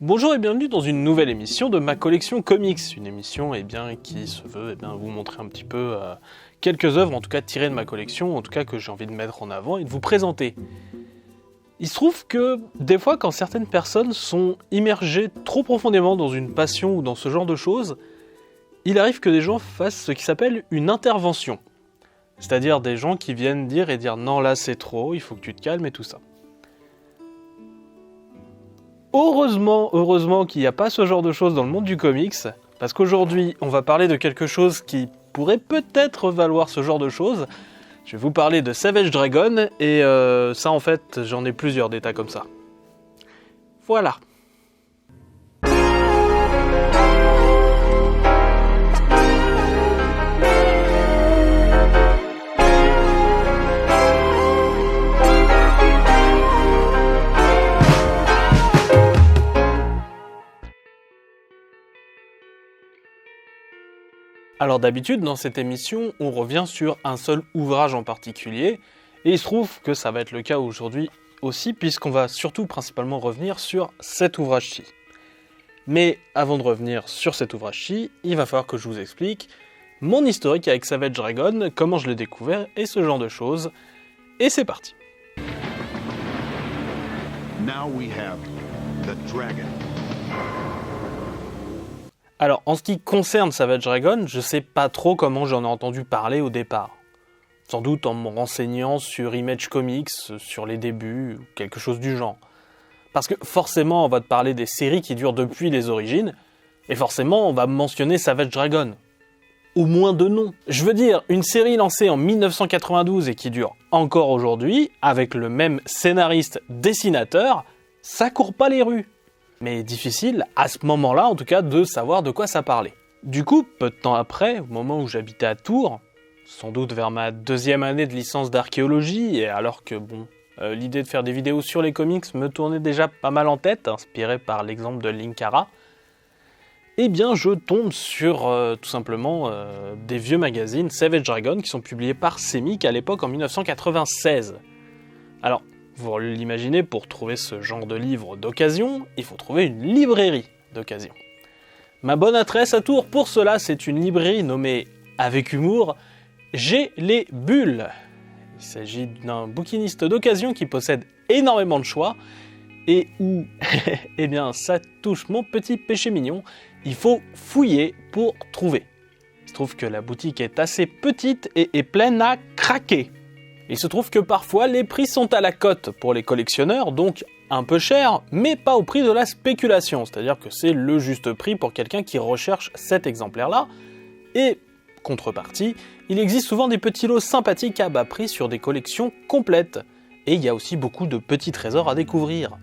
Bonjour et bienvenue dans une nouvelle émission de ma collection comics, une émission qui se veut vous montrer un petit peu quelques œuvres, en tout cas tirées de ma collection, en tout cas que j'ai envie de mettre en avant et de vous présenter. Il se trouve que des fois quand certaines personnes sont immergées trop profondément dans une passion ou dans ce genre de choses, il arrive que des gens fassent ce qui s'appelle une intervention. C'est-à-dire des gens qui viennent dire non là c'est trop, il faut que tu te calmes et tout ça. Heureusement qu'il n'y a pas ce genre de choses dans le monde du comics, parce qu'aujourd'hui, on va parler de quelque chose qui pourrait peut-être valoir ce genre de choses. Je vais vous parler de Savage Dragon, et ça en fait, j'en ai plusieurs d'états comme ça. Voilà. Alors d'habitude, dans cette émission, on revient sur un seul ouvrage en particulier, et il se trouve que ça va être le cas aujourd'hui aussi, puisqu'on va surtout principalement revenir sur cet ouvrage-ci. Mais avant de revenir sur cet ouvrage-ci, il va falloir que je vous explique mon historique avec Savage Dragon, comment je l'ai découvert, et ce genre de choses. Et c'est parti. Now we have the dragon. Alors, en ce qui concerne Savage Dragon, je sais pas trop comment j'en ai entendu parler au départ. Sans doute en me renseignant sur Image Comics, sur les débuts, ou quelque chose du genre. Parce que forcément, on va te parler des séries qui durent depuis les origines, et forcément, on va mentionner Savage Dragon. Au moins de nom. Je veux dire, une série lancée en 1992 et qui dure encore aujourd'hui, avec le même scénariste-dessinateur, ça court pas les rues. Mais difficile, à ce moment-là en tout cas, de savoir de quoi ça parlait. Du coup, peu de temps après, au moment où j'habitais à Tours, sans doute vers ma deuxième année de licence d'archéologie, et alors que l'idée de faire des vidéos sur les comics me tournait déjà pas mal en tête, inspiré par l'exemple de Linkara, eh bien je tombe sur tout simplement des vieux magazines Savage Dragon qui sont publiés par Semic à l'époque en 1996. Alors, vous l'imaginez, pour trouver ce genre de livre d'occasion, il faut trouver une librairie d'occasion. Ma bonne adresse à Tours pour cela, c'est une librairie nommée, avec humour, J'ai les Bulles. Il s'agit d'un bouquiniste d'occasion qui possède énormément de choix et où, eh bien, ça touche mon petit péché mignon, il faut fouiller pour trouver. Il se trouve que la boutique est assez petite et est pleine à craquer. Il se trouve que parfois les prix sont à la cote pour les collectionneurs, donc un peu cher, mais pas au prix de la spéculation, c'est-à-dire que c'est le juste prix pour quelqu'un qui recherche cet exemplaire-là. Et, contrepartie, il existe souvent des petits lots sympathiques à bas prix sur des collections complètes. Et il y a aussi beaucoup de petits trésors à découvrir.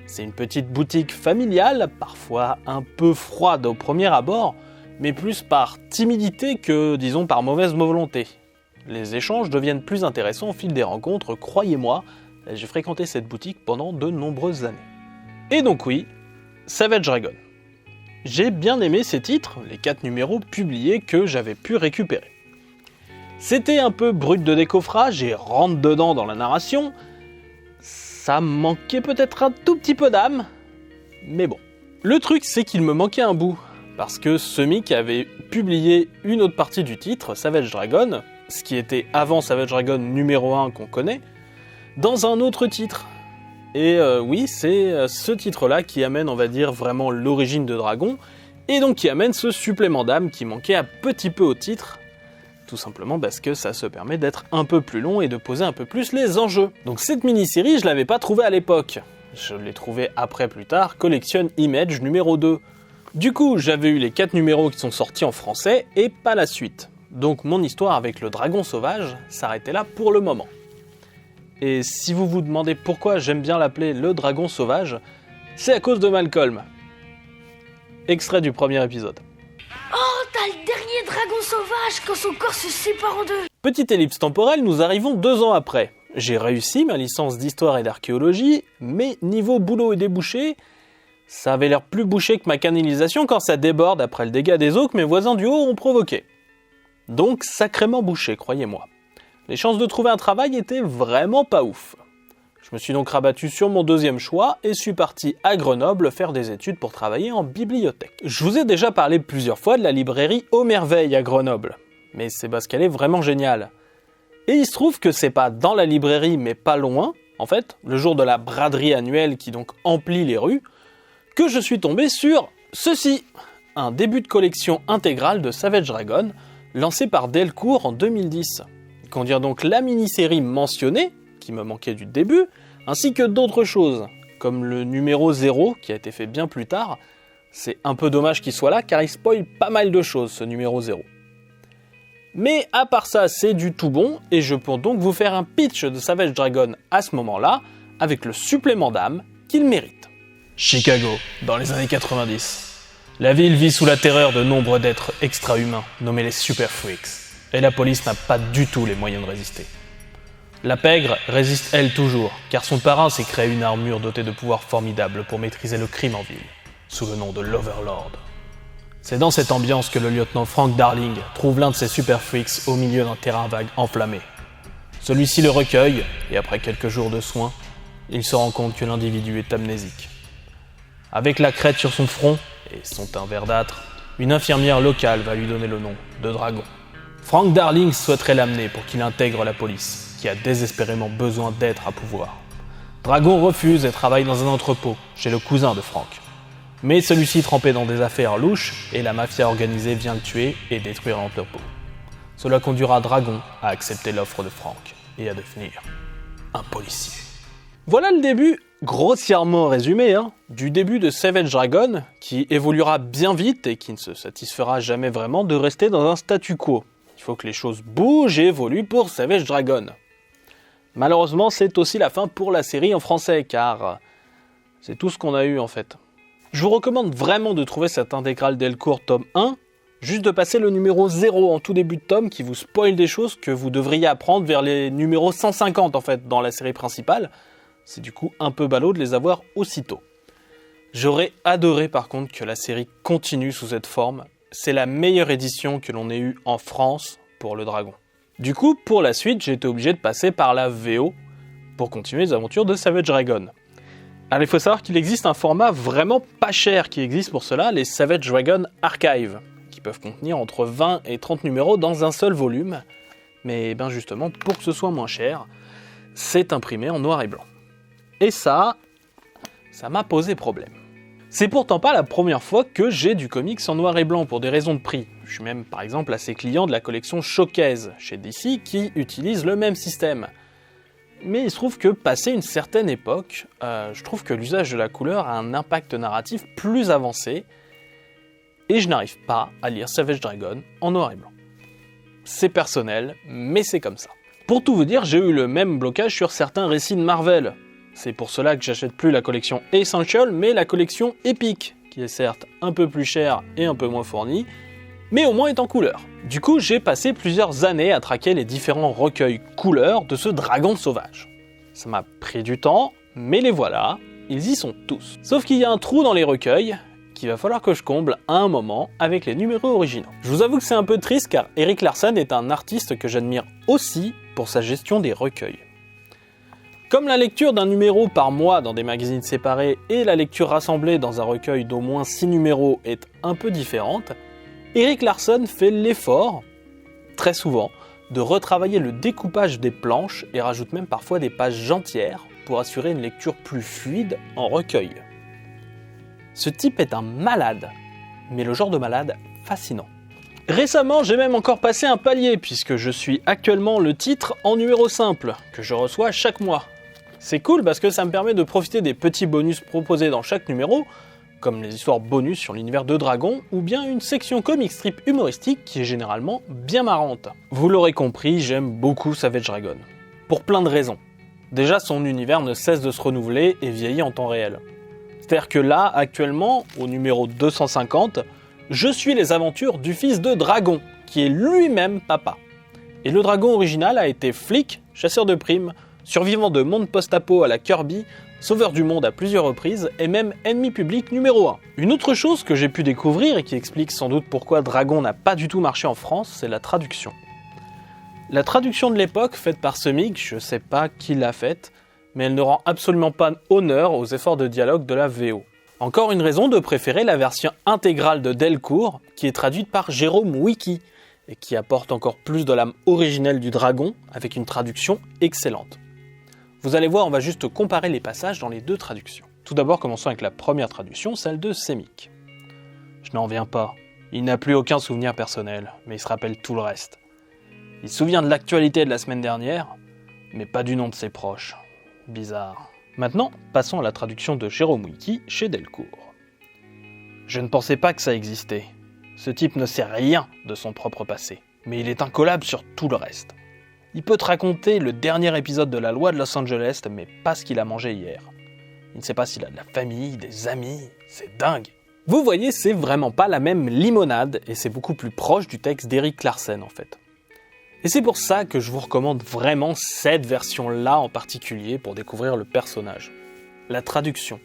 C'est une petite boutique familiale, parfois un peu froide au premier abord, mais plus par timidité que, disons, par mauvaise volonté. Les échanges deviennent plus intéressants au fil des rencontres, croyez-moi, j'ai fréquenté cette boutique pendant de nombreuses années. Et donc oui, Savage Dragon. J'ai bien aimé ces titres, les 4 numéros publiés que j'avais pu récupérer. C'était un peu brut de décoffrage et rentre-dedans dans la narration, ça manquait peut-être un tout petit peu d'âme, mais bon. Le truc c'est qu'il me manquait un bout, parce que Semic avait publié une autre partie du titre, Savage Dragon, ce qui était avant Savage Dragon numéro 1 qu'on connaît, dans un autre titre. Et oui, c'est ce titre-là qui amène, on va dire, vraiment l'origine de Dragon, et donc qui amène ce supplément d'âme qui manquait un petit peu au titre, tout simplement parce que ça se permet d'être un peu plus long et de poser un peu plus les enjeux. Donc cette mini-série, je l'avais pas trouvée à l'époque. Je l'ai trouvée après plus tard, Collection Image numéro 2. Du coup, j'avais eu les 4 numéros qui sont sortis en français, et pas la suite. Donc mon histoire avec le dragon sauvage s'arrêtait là pour le moment. Et si vous vous demandez pourquoi j'aime bien l'appeler le dragon sauvage, c'est à cause de Malcolm. Extrait du premier épisode. Oh, t'as le dernier dragon sauvage quand son corps se sépare en deux. Petite ellipse temporelle, nous arrivons 2 ans après. J'ai réussi ma licence d'histoire et d'archéologie, mais niveau boulot et débouché, ça avait l'air plus bouché que ma canalisation quand ça déborde après le dégât des eaux que mes voisins du haut ont provoqué. Donc sacrément bouché, croyez-moi. Les chances de trouver un travail étaient vraiment pas ouf. Je me suis donc rabattu sur mon deuxième choix et suis parti à Grenoble faire des études pour travailler en bibliothèque. Je vous ai déjà parlé plusieurs fois de la librairie Aux Merveilles à Grenoble, mais c'est parce qu'elle est vraiment géniale. Et il se trouve que c'est pas dans la librairie mais pas loin, en fait, le jour de la braderie annuelle qui donc emplit les rues, que je suis tombé sur ceci, un début de collection intégrale de Savage Dragon, lancé par Delcourt en 2010. Il contient donc la mini-série mentionnée, qui me manquait du début, ainsi que d'autres choses, comme le numéro 0, qui a été fait bien plus tard. C'est un peu dommage qu'il soit là, car il spoil pas mal de choses, ce numéro 0. Mais à part ça, c'est du tout bon, et je peux donc vous faire un pitch de Savage Dragon à ce moment-là, avec le supplément d'âme qu'il mérite. Chicago, dans les années 90. La ville vit sous la terreur de nombre d'êtres extra-humains, nommés les Super Freaks, et la police n'a pas du tout les moyens de résister. La pègre résiste elle toujours, car son parrain s'est créé une armure dotée de pouvoirs formidables pour maîtriser le crime en ville, sous le nom de l'Overlord. C'est dans cette ambiance que le lieutenant Frank Darling trouve l'un de ses Super Freaks au milieu d'un terrain vague enflammé. Celui-ci le recueille, et après quelques jours de soins, il se rend compte que l'individu est amnésique. Avec la crête sur son front, et son teint verdâtre, une infirmière locale va lui donner le nom de Dragon. Frank Darling souhaiterait l'amener pour qu'il intègre la police, qui a désespérément besoin d'être à pouvoir. Dragon refuse et travaille dans un entrepôt, chez le cousin de Frank. Mais celui-ci trempé dans des affaires louches, et la mafia organisée vient le tuer et détruire l'entrepôt. Cela conduira Dragon à accepter l'offre de Frank, et à devenir un policier. Voilà le début, grossièrement résumé, du début de Savage Dragon, qui évoluera bien vite et qui ne se satisfera jamais vraiment de rester dans un statu quo. Il faut que les choses bougent et évoluent pour Savage Dragon. Malheureusement, c'est aussi la fin pour la série en français, car c'est tout ce qu'on a eu en fait. Je vous recommande vraiment de trouver cette intégrale Delcourt tome 1, juste de passer le numéro 0 en tout début de tome qui vous spoil des choses que vous devriez apprendre vers les numéros 150 en fait dans la série principale. C'est du coup un peu ballot de les avoir aussitôt. J'aurais adoré par contre que la série continue sous cette forme. C'est la meilleure édition que l'on ait eue en France pour le Dragon. Du coup, pour la suite, j'ai été obligé de passer par la VO pour continuer les aventures de Savage Dragon. Alors il faut savoir qu'il existe un format vraiment pas cher qui existe pour cela, les Savage Dragon Archive, qui peuvent contenir entre 20 et 30 numéros dans un seul volume. Mais ben justement, pour que ce soit moins cher, c'est imprimé en noir et blanc. Et ça m'a posé problème. C'est pourtant pas la première fois que j'ai du comics en noir et blanc pour des raisons de prix. Je suis même par exemple assez client de la collection Showcase chez DC qui utilise le même système. Mais il se trouve que passé une certaine époque, je trouve que l'usage de la couleur a un impact narratif plus avancé et je n'arrive pas à lire Savage Dragon en noir et blanc. C'est personnel, mais c'est comme ça. Pour tout vous dire, j'ai eu le même blocage sur certains récits de Marvel. C'est pour cela que j'achète plus la collection Essential, mais la collection Epic, qui est certes un peu plus chère et un peu moins fournie, mais au moins est en couleur. Du coup, j'ai passé plusieurs années à traquer les différents recueils couleurs de ce dragon sauvage. Ça m'a pris du temps, mais les voilà, ils y sont tous. Sauf qu'il y a un trou dans les recueils qu'il va falloir que je comble à un moment avec les numéros originaux. Je vous avoue que c'est un peu triste car Erik Larsen est un artiste que j'admire aussi pour sa gestion des recueils. Comme la lecture d'un numéro par mois dans des magazines séparés et la lecture rassemblée dans un recueil d'au moins 6 numéros est un peu différente, Erik Larsen fait l'effort, très souvent, de retravailler le découpage des planches et rajoute même parfois des pages entières pour assurer une lecture plus fluide en recueil. Ce type est un malade, mais le genre de malade fascinant. Récemment, j'ai même encore passé un palier puisque je suis actuellement le titre en numéro simple, que je reçois chaque mois. C'est cool parce que ça me permet de profiter des petits bonus proposés dans chaque numéro, comme les histoires bonus sur l'univers de Dragon, ou bien une section comic strip humoristique qui est généralement bien marrante. Vous l'aurez compris, j'aime beaucoup Savage Dragon. Pour plein de raisons. Déjà, son univers ne cesse de se renouveler et vieillit en temps réel. C'est-à-dire que là, actuellement, au numéro 250, je suis les aventures du fils de Dragon, qui est lui-même papa. Et le dragon original a été flic, chasseur de primes, survivant de monde post-apo à la Kirby, sauveur du monde à plusieurs reprises, et même ennemi public numéro 1. Une autre chose que j'ai pu découvrir, et qui explique sans doute pourquoi Dragon n'a pas du tout marché en France, c'est la traduction. La traduction de l'époque, faite par Semig, je sais pas qui l'a faite, mais elle ne rend absolument pas honneur aux efforts de dialogue de la VO. Encore une raison de préférer la version intégrale de Delcourt, qui est traduite par Jérôme Wiki, et qui apporte encore plus de l'âme originelle du dragon, avec une traduction excellente. Vous allez voir, on va juste comparer les passages dans les deux traductions. Tout d'abord, commençons avec la première traduction, celle de Semic. Je n'en viens pas. Il n'a plus aucun souvenir personnel, mais il se rappelle tout le reste. Il se souvient de l'actualité de la semaine dernière, mais pas du nom de ses proches. Bizarre. Maintenant, passons à la traduction de Jérôme Wiki chez Delcourt. Je ne pensais pas que ça existait. Ce type ne sait rien de son propre passé, mais il est incollable sur tout le reste. Il peut te raconter le dernier épisode de La Loi de Los Angeles, mais pas ce qu'il a mangé hier. Il ne sait pas s'il a de la famille, des amis, c'est dingue. Vous voyez, c'est vraiment pas la même limonade, et c'est beaucoup plus proche du texte d'Erik Larsen en fait. Et c'est pour ça que je vous recommande vraiment cette version-là en particulier pour découvrir le personnage. La traduction.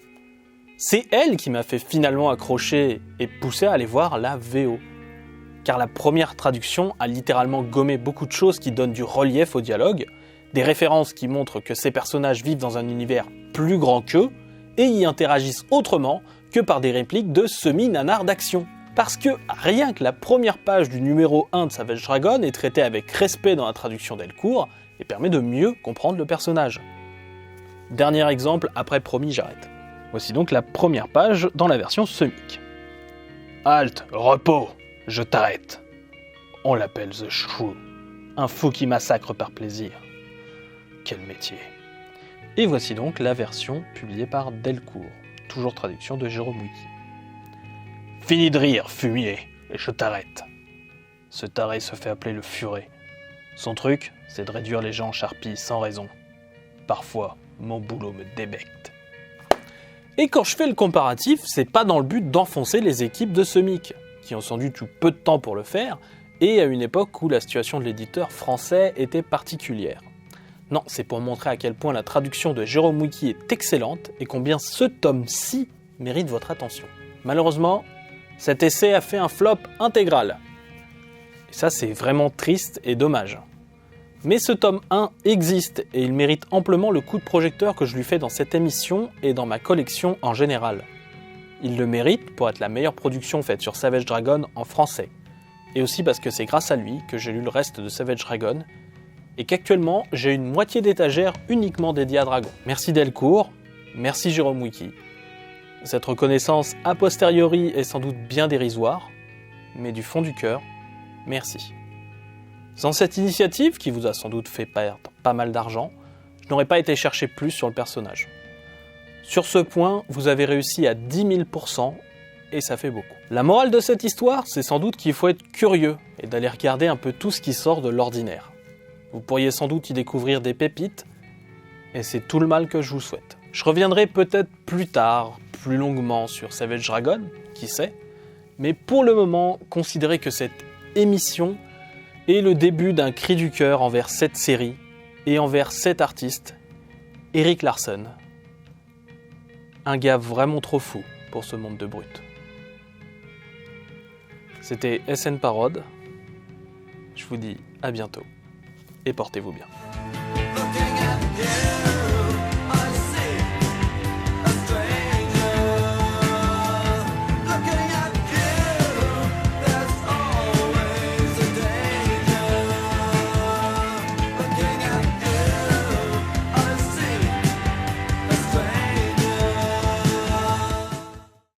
C'est elle qui m'a fait finalement accrocher et pousser à aller voir la VO. Car la première traduction a littéralement gommé beaucoup de choses qui donnent du relief au dialogue, des références qui montrent que ces personnages vivent dans un univers plus grand qu'eux et y interagissent autrement que par des répliques de semi-nanars d'action. Parce que rien que la première page du numéro 1 de Savage Dragon est traitée avec respect dans la traduction Delcourt et permet de mieux comprendre le personnage. Dernier exemple, après promis j'arrête. Voici donc la première page dans la version Semic. Halte, repos, je t'arrête. On l'appelle The Shrew, un fou qui massacre par plaisir. Quel métier. Et voici donc la version publiée par Delcourt, toujours traduction de Jérôme Wiki. Fini de rire, fumier, et je t'arrête. Ce taré se fait appeler le furet. Son truc, c'est de réduire les gens en charpie sans raison. Parfois, mon boulot me débecte. Et quand je fais le comparatif, c'est pas dans le but d'enfoncer les équipes de Semic, qui ont sans doute eu peu de temps pour le faire, et à une époque où la situation de l'éditeur français était particulière. Non, c'est pour montrer à quel point la traduction de Jérôme Wiki est excellente et combien ce tome-ci mérite votre attention. Malheureusement, cet essai a fait un flop intégral. Et ça, c'est vraiment triste et dommage. Mais ce tome 1 existe et il mérite amplement le coup de projecteur que je lui fais dans cette émission et dans ma collection en général. Il le mérite pour être la meilleure production faite sur Savage Dragon en français. Et aussi parce que c'est grâce à lui que j'ai lu le reste de Savage Dragon et qu'actuellement j'ai une moitié d'étagère uniquement dédiée à Dragon. Merci Delcourt, merci Jérôme Wiki. Cette reconnaissance a posteriori est sans doute bien dérisoire, mais du fond du cœur, merci. Sans cette initiative, qui vous a sans doute fait perdre pas mal d'argent, je n'aurais pas été chercher plus sur le personnage. Sur ce point, vous avez réussi à 10 000%, et ça fait beaucoup. La morale de cette histoire, c'est sans doute qu'il faut être curieux, et d'aller regarder un peu tout ce qui sort de l'ordinaire. Vous pourriez sans doute y découvrir des pépites, et c'est tout le mal que je vous souhaite. Je reviendrai peut-être plus tard, plus longuement sur Savage Dragon, qui sait, mais pour le moment, considérez que cette émission est le début d'un cri du cœur envers cette série et envers cet artiste, Erik Larsen. Un gars vraiment trop fou pour ce monde de brutes. C'était SN Parode. Je vous dis à bientôt et portez-vous bien.